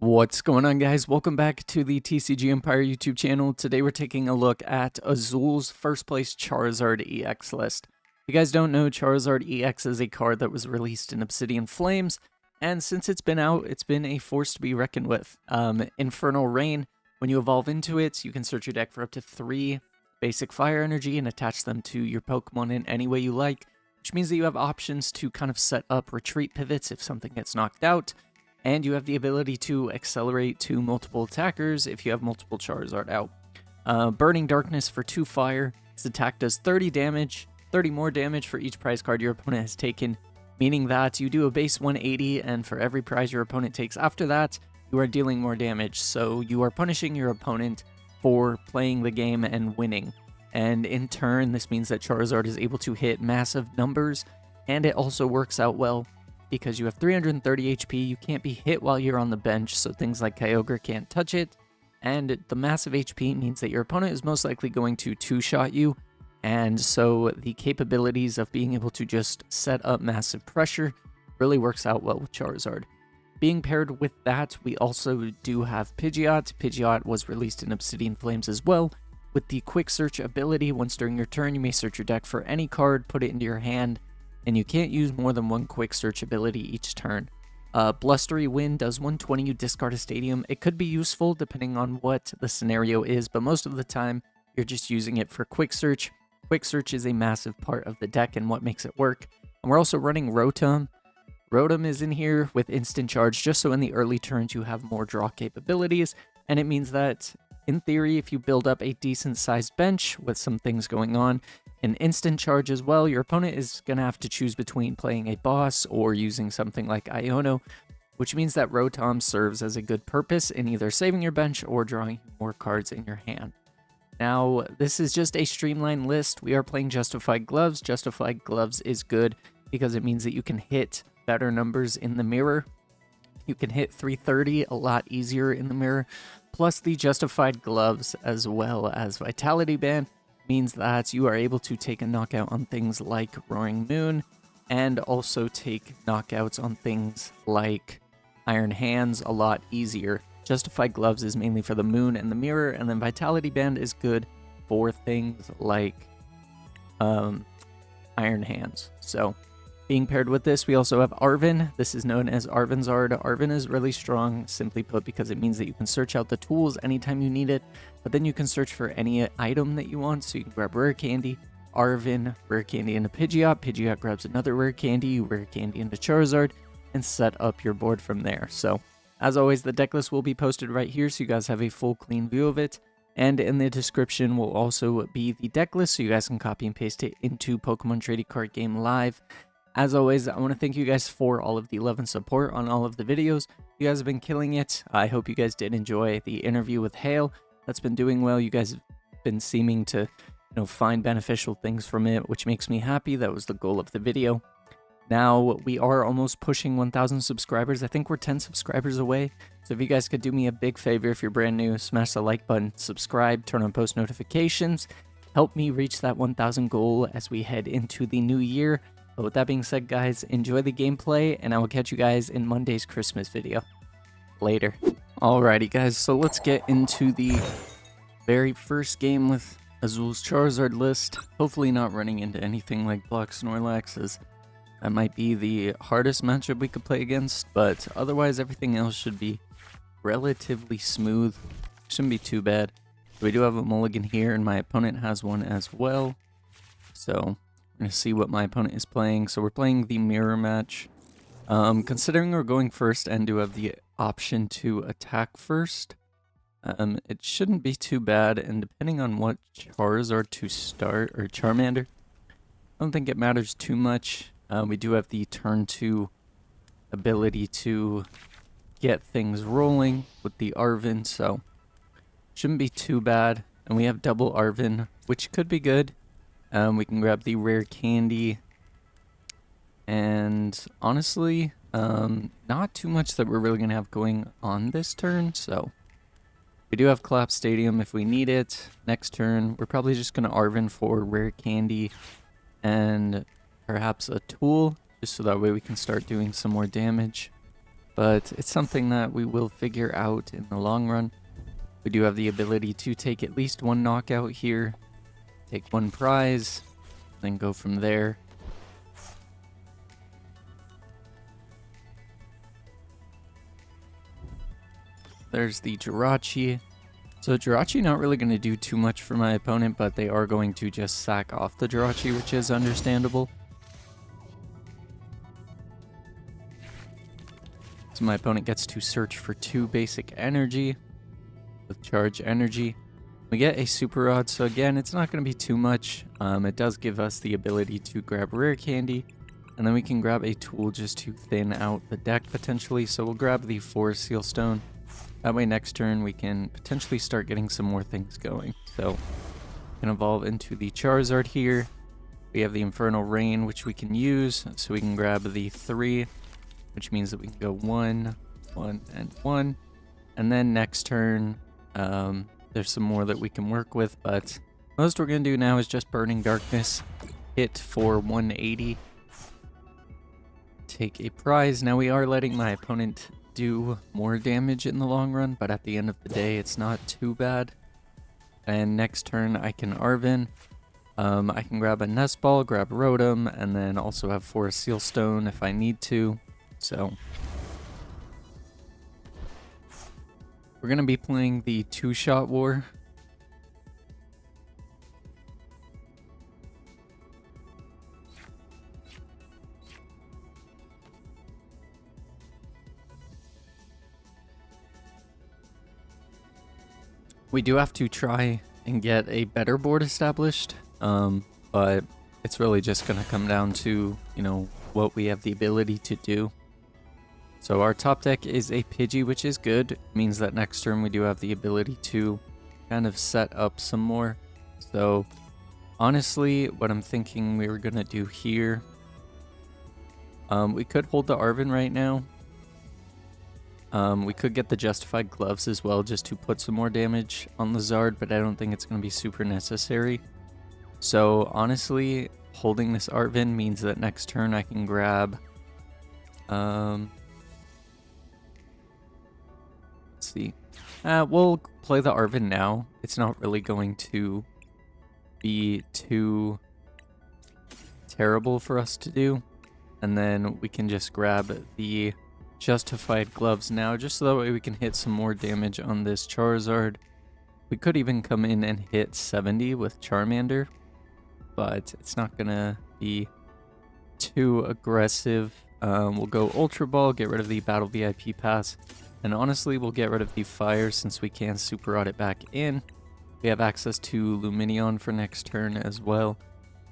What's going on, guys? Welcome back to the TCG Empire YouTube channel. Today we're taking a look at Azul's first place Charizard EX list. If you guys don't know, Charizard EX is a card that was released in Obsidian Flames, and since it's been out, it's been a force to be reckoned with. Infernal Rain, when you evolve into it, you can search your deck for up to 3 basic fire energy and attach them to your Pokemon in any way you like, which means that you have options to kind of set up retreat pivots if something gets knocked out. And you have the ability to accelerate to multiple attackers if you have multiple Charizard out. Burning Darkness for 2 fire. This attack does 30 damage, 30 more damage for each prize card your opponent has taken, meaning that you do a base 180, and for every prize your opponent takes after that, you are dealing more damage. So you are punishing your opponent for playing the game and winning. And in turn, this means that Charizard is able to hit massive numbers, and it also works out well because you have 330 HP, you can't be hit while you're on the bench, so things like Kyogre can't touch it, and the massive HP means that your opponent is most likely going to 2-shot you, and so the capabilities of being able to just set up massive pressure really works out well with Charizard. Being paired with that, we also do have Pidgeot. Pidgeot was released in Obsidian Flames as well. With the quick search ability, once during your turn, you may search your deck for any card, put it into your hand, and you can't use more than 1 quick search ability each turn. Blustery Wind does 120, you discard a stadium. It could be useful depending on what the scenario is, but most of the time, you're just using it for quick search. Quick search is a massive part of the deck and what makes it work. And we're also running Rotom. Rotom is in here with instant charge, just so in the early turns you have more draw capabilities, and it means that, in theory, if you build up a decent sized bench with some things going on, an instant charge as well, your opponent is going to have to choose between playing a boss or using something like Iono, which means that Rotom serves as a good purpose in either saving your bench or drawing more cards in your hand. Now, this is just a streamlined list. We are playing Justified Gloves. Justified Gloves is good because it means that you can hit better numbers in the mirror. You can hit 330 a lot easier in the mirror. Plus, the Justified Gloves as well as Vitality Band means that you are able to take a knockout on things like Roaring Moon, and also take knockouts on things like Iron Hands a lot easier. Justified Gloves is mainly for the Moon and the Mirror, and then Vitality Band is good for things like Iron Hands. So, being paired with this, we also have Arven. This is known as Arvenzard. Arven is really strong, simply put, because it means that you can search out the tools anytime you need it, but then you can search for any item that you want. So you can grab Rare Candy, Arven, Rare Candy into Pidgeot, Pidgeot grabs another Rare Candy, you Rare Candy into Charizard, and set up your board from there. So, as always, the deck list will be posted right here, so you guys have a full, clean view of it. And in the description will also be the deck list, so you guys can copy and paste it into Pokemon Trading Card Game Live. As always, I want to thank you guys for all of the love and support on all of the videos. You guys have been killing it. I hope you guys did enjoy the interview with Hale. That's been doing well. You guys have been seeming to, find beneficial things from it, which makes me happy. That was the goal of the video. Now, we are almost pushing 1,000 subscribers. I think we're 10 subscribers away. So if you guys could do me a big favor, if you're brand new, smash the like button, subscribe, turn on post notifications. Help me reach that 1,000 goal as we head into the new year. But with that being said, guys, enjoy the gameplay, and I will catch you guys in Monday's Christmas video. Later. Alrighty, guys, so let's get into the very first game with Azul's Charizard list. Hopefully not running into anything like Block Snorlax, as that might be the hardest matchup we could play against, but otherwise everything else should be relatively smooth. Shouldn't be too bad. We do have a mulligan here, and my opponent has one as well. So we're going to see what my opponent is playing. So we're playing the mirror match. Considering we're going first and do have the option to attack first, it shouldn't be too bad. And depending on what Charizard to start, or Charmander, I don't think it matters too much. We do have the turn 2 ability to get things rolling with the Arven, so shouldn't be too bad. And we have double Arven, which could be good. We can grab the Rare Candy, and honestly, not too much that we're really going to have going on this turn, so we do have Collapse Stadium if we need it. Next turn, we're probably just going to Arven for Rare Candy and perhaps a tool, just so that way we can start doing some more damage. but it's something that we will figure out in the long run. We do have the ability to take at least one knockout here, take one prize, then go from there. There's the Jirachi. So Jirachi not really going to do too much for my opponent, but they are going to just sack off the Jirachi, which is understandable. So my opponent gets to search for 2 basic energy with charge energy. We get a super rod, so again, it's not going to be too much. It does give us the ability to grab rare candy, and then we can grab a tool just to thin out the deck potentially. So we'll grab the forest seal stone. That way next turn we can potentially start getting some more things going. So we can evolve into the Charizard here. We have the Infernal Rain, which we can use, so we can grab the 3, which means that we can go 1, 1, and 1. And then next turn, there's some more that we can work with, but most we're going to do now is just Burning Darkness, hit for 180, take a prize. Now we are letting my opponent do more damage in the long run, but at the end of the day, it's not too bad. And next turn, I can Arven. I can grab a Nest Ball, grab Rotom, and then also have Forest Seal Stone if I need to. So we're going to be playing the 2-shot war. We do have to try and get a better board established, but it's really just going to come down to, you know, what we have the ability to do. So our top deck is a Pidgey, which is good. It means that next turn we do have the ability to kind of set up some more. So honestly, what I'm thinking we were going to do here, we could hold the Arven right now. We could get the Justified Gloves as well, just to put some more damage on the Zard, but I don't think it's going to be super necessary. So honestly, holding this Arven means that next turn I can grab, let's see, we'll play the Arven now. It's not really going to be too terrible for us to do, and then we can just grab the Justified Gloves now, just so that way we can hit some more damage on this Charizard. We could even come in and hit 70 with Charmander, but it's not gonna be too aggressive. We'll go Ultra Ball, get rid of the Battle VIP Pass, and honestly we'll get rid of the Fire since we can Super Rod it back in. We have access to Lumineon for next turn as well.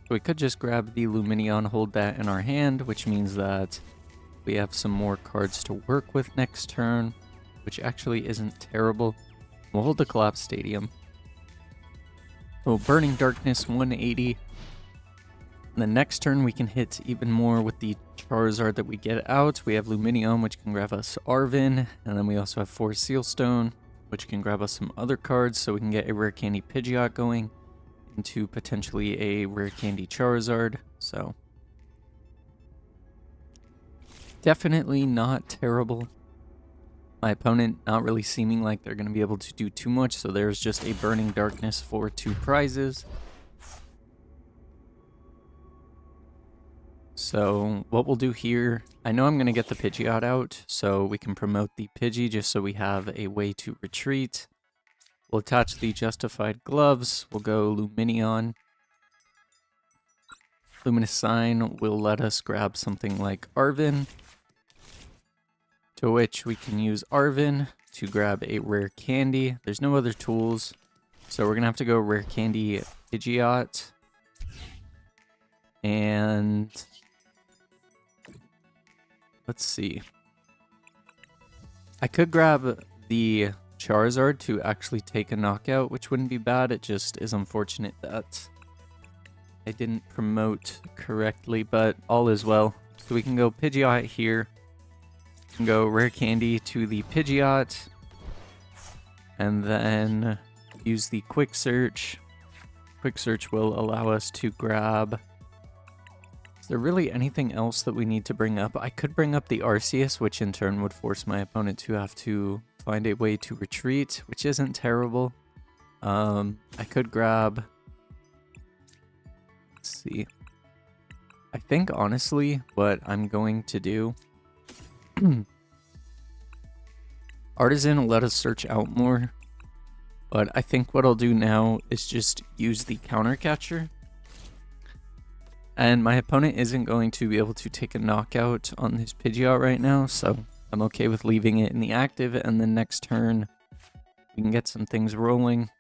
So we could just grab the Lumineon, hold that in our hand, which means that we have some more cards to work with next turn, which actually isn't terrible. We'll hold the Collapse Stadium. So Burning Darkness 180. And the next turn we can hit even more with the Charizard that we get out. We have Lumineon, which can grab us Arven, and then we also have Forest Seal Stone, which can grab us some other cards, so we can get a Rare Candy Pidgeot going into potentially a Rare Candy Charizard. So definitely not terrible. My opponent not really seeming like they're going to be able to do too much, so there's just a Burning Darkness for 2 prizes. So what we'll do here, I know I'm going to get the Pidgeot out, so we can promote the Pidgey just so we have a way to retreat. We'll attach the Justified Gloves, we'll go Lumineon. Luminous Sign will let us grab something like Arven, to which we can use Arven to grab a Rare Candy. There's no other tools, so we're going to have to go Rare Candy Pidgeot. And let's see. I could grab the Charizard to actually take a knockout, which wouldn't be bad. It just is unfortunate that I didn't promote correctly, but all is well. So we can go Pidgeot here. We can go Rare Candy to the Pidgeot. And then use the Quick Search. Quick Search will allow us to grab there really anything else that we need to bring up? I could bring up the Arceus, which in turn would force my opponent to have to find a way to retreat, which isn't terrible. I could grab... Let's see. I think, honestly, what I'm going to do... Artisan will let us search out more. But I think what I'll do now is just use the counter catcher. And my opponent isn't going to be able to take a knockout on this Pidgeot right now, so I'm okay with leaving it in the active, and then next turn we can get some things rolling.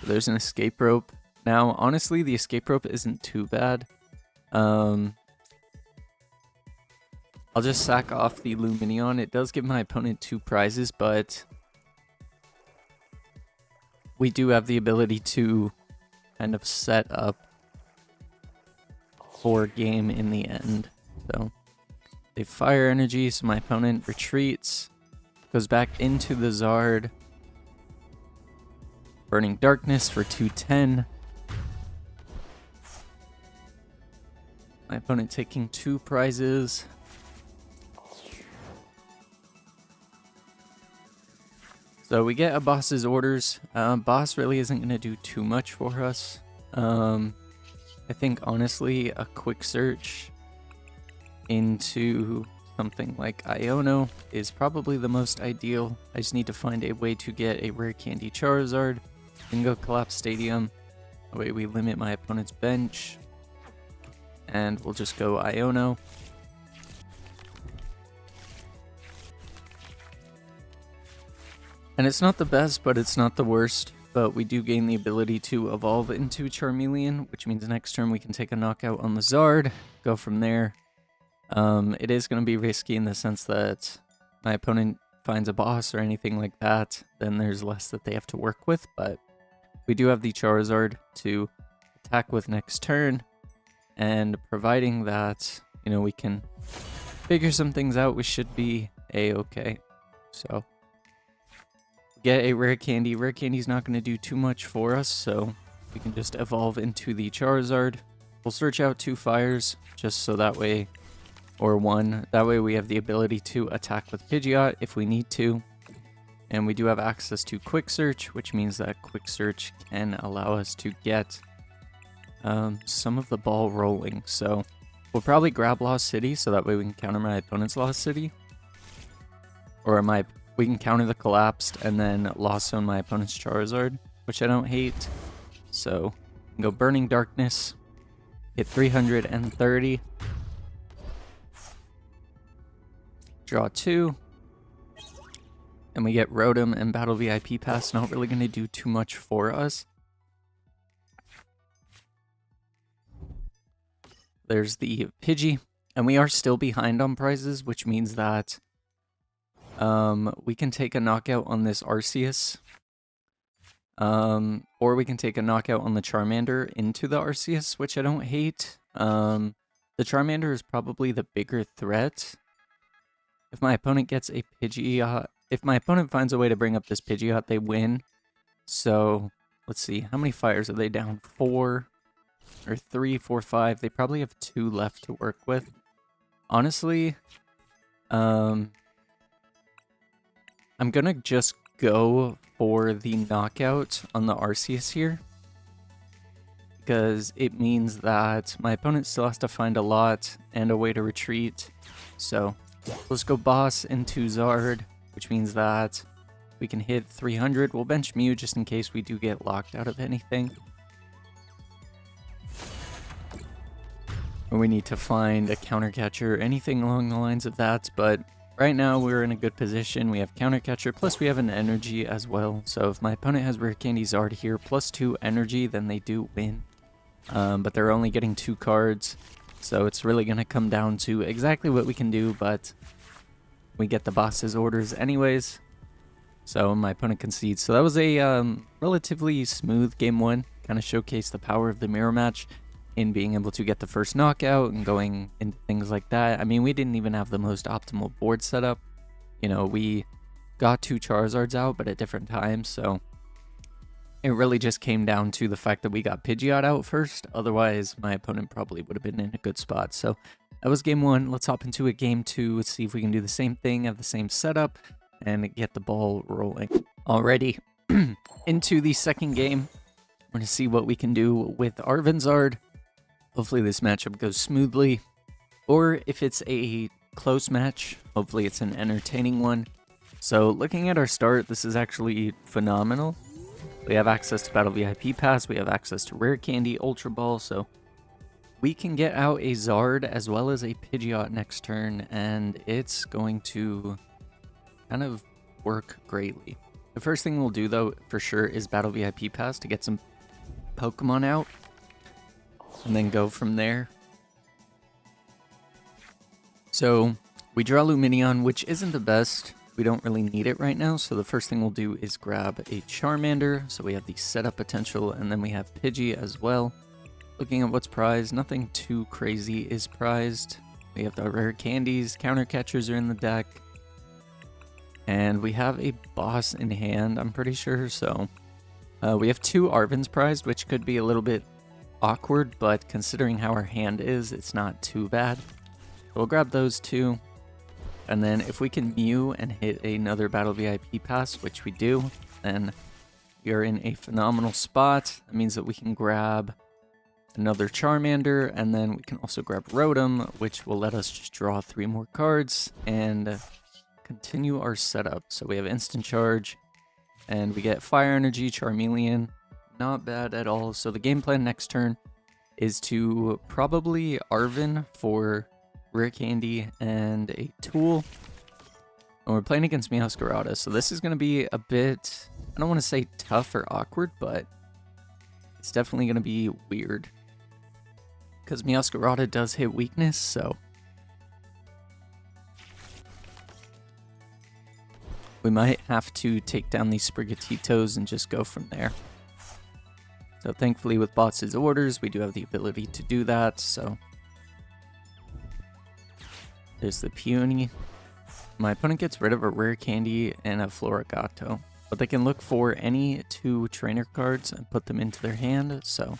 So there's an escape rope. Now, honestly, the escape rope isn't too bad. I'll just sack off the Lumineon. It does give my opponent 2 prizes, but we do have the ability to kind of set up for game in the end. So they fire energy, so my opponent retreats, goes back into the Zard. Burning Darkness for 210. My opponent taking 2 prizes. So we get a boss's orders. Boss really isn't going to do too much for us. I think honestly a quick search into something like Iono is probably the most ideal. I just need to find a way to get a rare candy Charizard. Then go Collapse Stadium. That way we limit my opponent's bench. And we'll just go Iono. And it's not the best, but it's not the worst. But we do gain the ability to evolve into Charmeleon, which means next turn we can take a knockout on the Zard, go from there. It is going to be risky in the sense that my opponent finds a boss or anything like that, then there's less that they have to work with, but we do have the Charizard to attack with next turn, and providing that, you know, we can figure some things out, we should be a-okay. So get a rare candy. Rare candy's not going to do too much for us, so we can just evolve into the Charizard. We'll search out 2 fires, just so that way, or 1, that way we have the ability to attack with Pidgeot if we need to. And we do have access to Quick Search, which means that Quick Search can allow us to get some of the ball rolling. So we'll probably grab Lost City, so that way we can counter my opponent's Lost City. Or we can counter the Collapsed and then Lost Zone my opponent's Charizard, which I don't hate. So we can go Burning Darkness, hit 330. Draw 2. And we get Rotom and Battle VIP Pass. Not really going to do too much for us. There's the Pidgey. And we are still behind on prizes, which means that we can take a knockout on this Arceus. Or we can take a knockout on the Charmander into the Arceus, which I don't hate. The Charmander is probably the bigger threat. If my opponent gets a Pidgeot, if my opponent finds a way to bring up this Pidgeot, they win. So, let's see. How many fires are they down? 4 or 3, 4, 5. They probably have 2 left to work with. Honestly, I'm gonna just go for the knockout on the Arceus here, because it means that my opponent still has to find a lot and a way to retreat. So let's go boss into Zard, which means that we can hit 300. We'll bench Mew just in case we do get locked out of anything. Or we need to find a counter catcher, anything along the lines of that, but right now we're in a good position. We have counter catcher, plus we have an energy as well. So if my opponent has rare candy Zard here, plus 2 energy, then they do win. But they're only getting 2 cards. So it's really going to come down to exactly what we can do, but we get the boss's orders anyways. So my opponent concedes. So that was a relatively smooth game 1. Kind of showcased the power of the mirror match in being able to get the first knockout and going into things like that. I mean, we didn't even have the most optimal board setup. You know, we got 2 Charizards out, but at different times, so it really just came down to the fact that we got Pidgeot out first. Otherwise, my opponent probably would have been in a good spot. So that was game 1. Let's hop into a game 2. Let's see if we can do the same thing, have the same setup, and get the ball rolling. Alrighty, into the second game. We're going to see what we can do with Arvanzard. Hopefully this matchup goes smoothly. Or if it's a close match, hopefully it's an entertaining one. So looking at our start, this is actually phenomenal. We have access to Battle VIP Pass, we have access to Rare Candy, Ultra Ball, so we can get out a Zard as well as a Pidgeot next turn, and it's going to kind of work greatly. The first thing we'll do, though, for sure, is Battle VIP Pass to get some Pokemon out, and then go from there. So we draw Lumineon, which isn't the best. We don't really need it right now, so the first thing we'll do is grab a Charmander. So we have the setup potential, and then we have Pidgey as well. Looking at what's prized, nothing too crazy is prized. We have the rare candies, counter catchers are in the deck. And we have a boss in hand, I'm pretty sure, so... we have 2 Arvins prized, which could be a little bit awkward, but considering how our hand is, it's not too bad. We'll grab those 2. And then if we can Mew and hit another Battle VIP Pass, which we do, then we are in a phenomenal spot. That means that we can grab another Charmander, and then we can also grab Rotom, which will let us just draw 3 more cards and continue our setup. So we have Instant Charge, and we get Fire Energy, Charmeleon. Not bad at all. So the game plan next turn is to probably Arven for Rare Candy and a Tool. And we're playing against Meowscarada, so this is going to be a bit, I don't want to say tough or awkward, but it's definitely going to be weird. Because Meowscarada does hit weakness, so we might have to take down these Sprigatitos and just go from there. So thankfully with Boss's orders, we do have the ability to do that, so... There's the Peony. My opponent gets rid of a Rare Candy and a Florigato, but they can look for any 2 trainer cards and put them into their hand, so...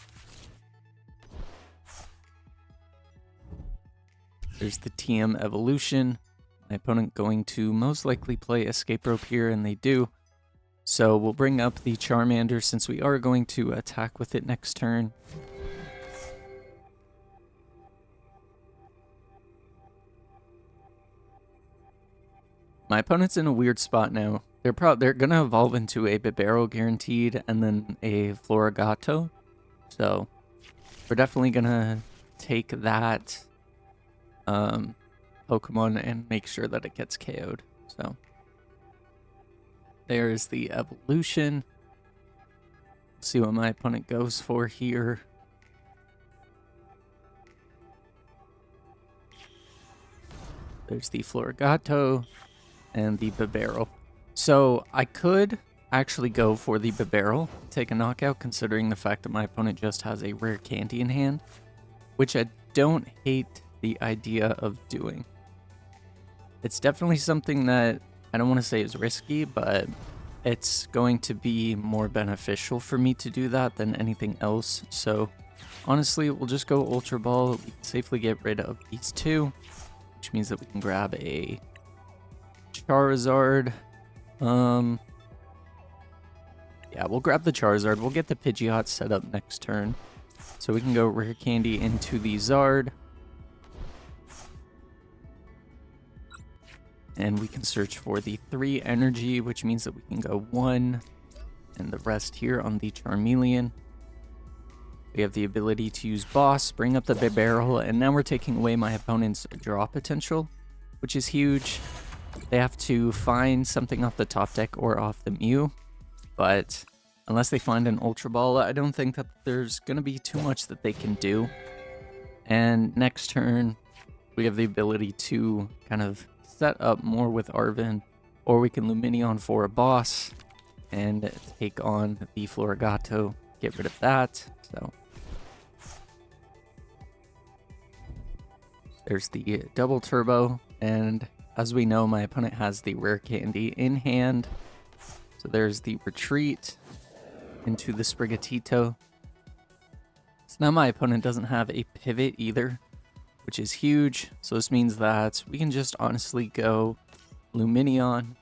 There's the TM Evolution. My opponent going to most likely play Escape Rope here, and they do. So we'll bring up the Charmander since we are going to attack with it next turn. My opponent's in a weird spot now. They're gonna evolve into a Bibarel guaranteed, and then a Florigato. So we're definitely gonna take that Pokemon and make sure that it gets KO'd. So there's the evolution. Let's see what my opponent goes for here. There's the Florigato and the Bibarel. So I could actually go for the Bibarel, take a knockout, considering the fact that my opponent just has a rare candy in hand, which I don't hate the idea of doing. It's definitely something that I don't want to say is risky, but it's going to be more beneficial for me to do that than anything else. So honestly, we'll just go Ultra Ball. We can safely get rid of these 2, which means that we can grab a Charizard. Yeah, we'll grab the Charizard. We'll get the Pidgeot set up next turn. So we can go Rare Candy into the Zard. And we can search for the 3 energy, which means that we can go 1 and the rest here on the Charmeleon. We have the ability to use Boss, bring up the Bibarel, and now we're taking away my opponent's draw potential, which is huge. They have to find something off the top deck or off the Mew, but unless they find an Ultra Ball, I don't think that there's going to be too much that they can do. And next turn, we have the ability to kind of set up more with Arven, or we can Lumineon for a boss and take on the Florigato, get rid of that. So there's the double turbo, and as we know, my opponent has the rare candy in hand. So there's the retreat into the Sprigatito. So now my opponent doesn't have a pivot either, which is huge. So this means that we can just honestly go Lumineon.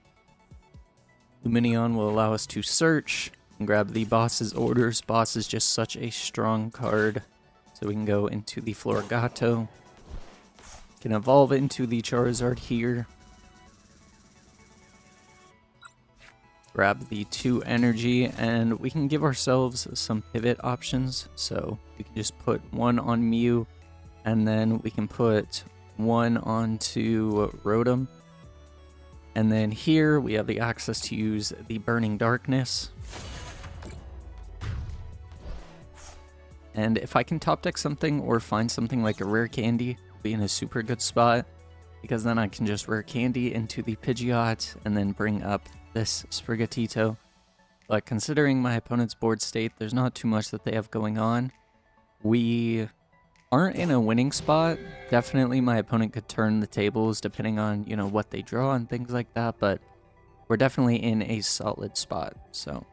Lumineon will allow us to search and grab the boss's orders. Boss is just such a strong card. So we can go into the Florigato. Can evolve into the Charizard here. Grab the 2 energy, and we can give ourselves some pivot options. So we can just put 1 on Mew, and then we can put 1 onto Rotom. And then here we have the access to use the Burning Darkness. And if I can top deck something or find something like a rare candy, I'll be in a super good spot, because then I can just rare candy into the Pidgeot and then bring up this Sprigatito. But considering my opponent's board state, there's not too much that they have going on. We aren't in a winning spot. Definitely my opponent could turn the tables depending on, you know, what they draw and things like that, but we're definitely in a solid spot. So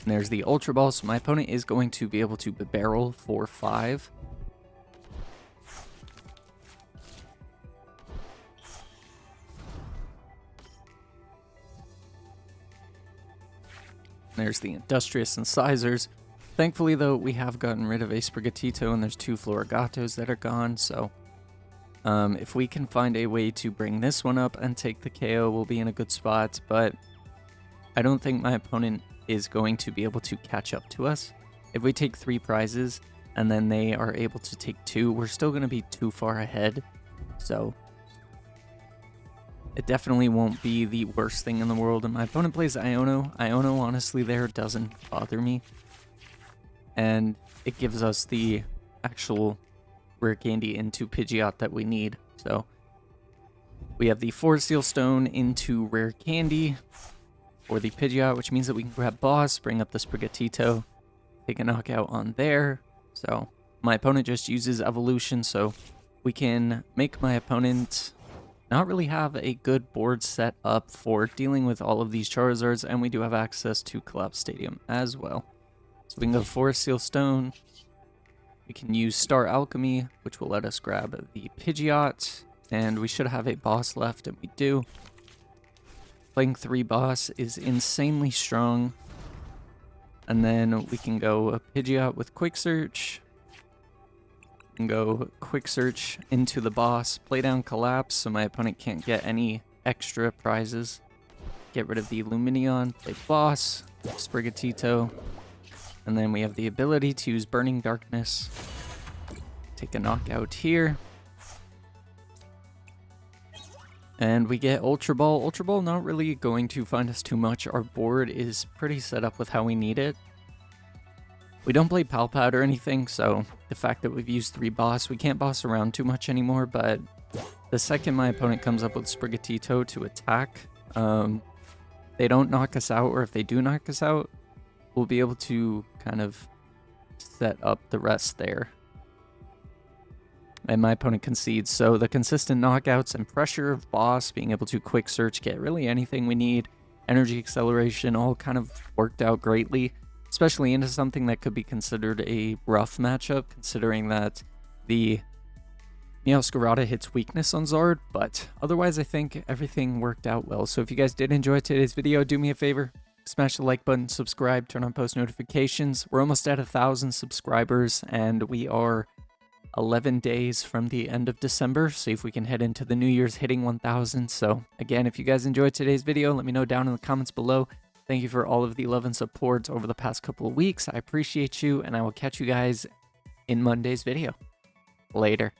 and there's the Ultra Ball, so my opponent is going to be able to barrel for 5. There's the Industrious Incisors. Thankfully, though, we have gotten rid of a Sprigatito, and there's 2 Florigatos that are gone, so if we can find a way to bring this one up and take the KO, we'll be in a good spot, but I don't think my opponent is going to be able to catch up to us. If we take 3 prizes, and then they are able to take 2, we're still going to be too far ahead, so it definitely won't be the worst thing in the world. And my opponent plays Iono. Iono, honestly, there doesn't bother me. And it gives us the actual rare candy into Pidgeot that we need. So we have the Forest Seal Stone into rare candy for the Pidgeot, which means that we can grab Boss, bring up the Sprigatito, take a knockout on there. So my opponent just uses Evolution, so we can make my opponent not really have a good board set up for dealing with all of these Charizards, and we do have access to Collapse Stadium as well. So we can go Forest Seal Stone. We can use Star Alchemy, which will let us grab the Pidgeot, and we should have a boss left, and we do. Playing 3 boss is insanely strong. And then we can go a Pidgeot with Quick Search. We can go Quick Search into the boss, play down Collapse so my opponent can't get any extra prizes. Get rid of the Lumineon, play boss, Sprigatito. And then we have the ability to use Burning Darkness. Take a knockout here. And we get Ultra Ball. Ultra Ball not really going to find us too much. Our board is pretty set up with how we need it. We don't play Palpad or anything, so the fact that we've used 3 boss, we can't boss around too much anymore, but the second my opponent comes up with Sprigatito to attack, they don't knock us out, or if they do knock us out, we'll be able to kind of set up the rest there. And my opponent concedes, so the consistent knockouts and pressure of boss, being able to quick search, get really anything we need, energy acceleration, all kind of worked out greatly, especially into something that could be considered a rough matchup, considering that the Meowscarada hits weakness on Zard, but otherwise I think everything worked out well. So if you guys did enjoy today's video, do me a favor, smash the like button, subscribe, turn on post notifications. We're almost at 1,000 subscribers, and we are 11 days from the end of December. See if we can head into the New Year's hitting 1,000. So again, if you guys enjoyed today's video, let me know down in the comments below. Thank you for all of the love and support over the past couple of weeks. I appreciate you, and I will catch you guys in Monday's video. Later.